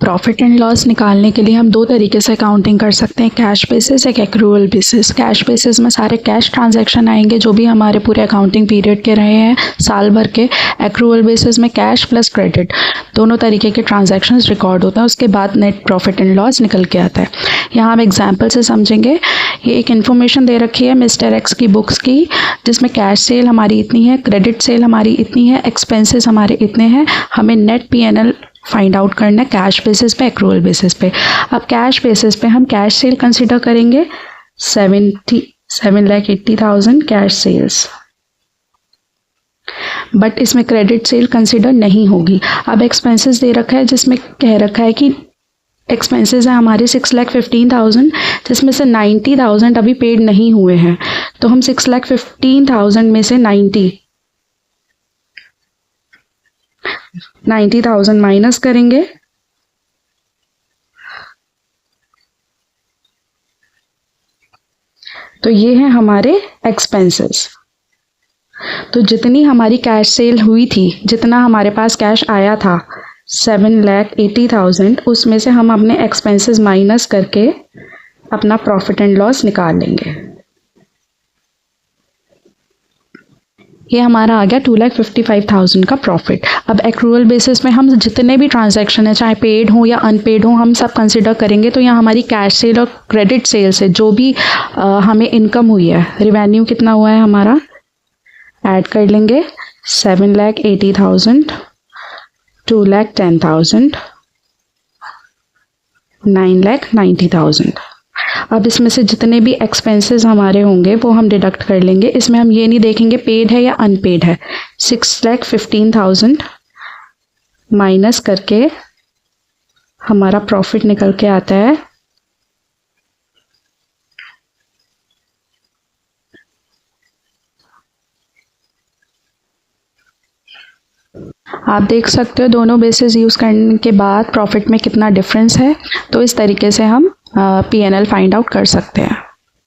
Profit and loss निकालने के लिए हम दो तरीके से अकाउंटिंग कर सकते हैं, कैश बेसिस, एक एक्रूअल बेसिस। कैश बेसिस में सारे कैश ट्रांजैक्शन आएंगे जो भी हमारे पूरे अकाउंटिंग पीरियड के रहे हैं साल भर के। एक्रूअल बेसिस में कैश प्लस क्रेडिट दोनों तरीके के ट्रांजैक्शंस रिकॉर्ड होते हैं, उसके बाद नेट प्रॉफिट एंड लॉस निकल के आता है। यहाँ हम एग्जाम्पल से समझेंगे। ये एक इन्फॉर्मेशन दे रखी है मिस्टर एक्स की बुक्स की, जिसमें कैश सेल हमारी इतनी है, क्रेडिट सेल हमारी इतनी है, एक्सपेंसेस हमारे इतने हैं। हमें नेट P&L फाइंड आउट करना है कैश बेसिस पे, एक्रूअल बेसिस पे। अब कैश बेसिस पे हम कैश सेल कंसिडर करेंगे 7,80,000 कैश सेल्स, बट इसमें क्रेडिट सेल कंसिडर नहीं होगी। अब एक्सपेंसेस दे रखा है जिसमें कह रखा है कि एक्सपेंसेस है हमारे 6,15,000, जिसमें से 90,000 अभी पेड नहीं हुए हैं। तो हम 6,15,000 में से 90,000 माइनस करेंगे, तो ये है हमारे एक्सपेंसेस। तो जितनी हमारी कैश सेल हुई थी, जितना हमारे पास कैश आया था 7,80,000, उसमें से हम अपने एक्सपेंसेस माइनस करके अपना प्रॉफिट एंड लॉस निकाल लेंगे। ये हमारा आ गया 2,55,000 का प्रॉफिट। अब एक्रूअल बेसिस में हम जितने भी ट्रांजैक्शन है, चाहे पेड हो या अनपेड हो, हम सब कंसिडर करेंगे। तो यहाँ हमारी कैश सेल और क्रेडिट सेल से जो भी हमें इनकम हुई है, रिवेन्यू कितना हुआ है हमारा, ऐड कर लेंगे। 7,80,000, 2,10,000, 9,90,000। अब इसमें से जितने भी एक्सपेंसेस हमारे होंगे वो हम डिडक्ट कर लेंगे। इसमें हम ये नहीं देखेंगे पेड है या अनपेड है। 6,15,000 माइनस करके हमारा प्रॉफिट निकल के आता है आप देख सकते हो दोनों बेसिस यूज़ करने के बाद प्रॉफिट में कितना डिफरेंस है। तो इस तरीके से हम P&L फाइंड आउट कर सकते हैं।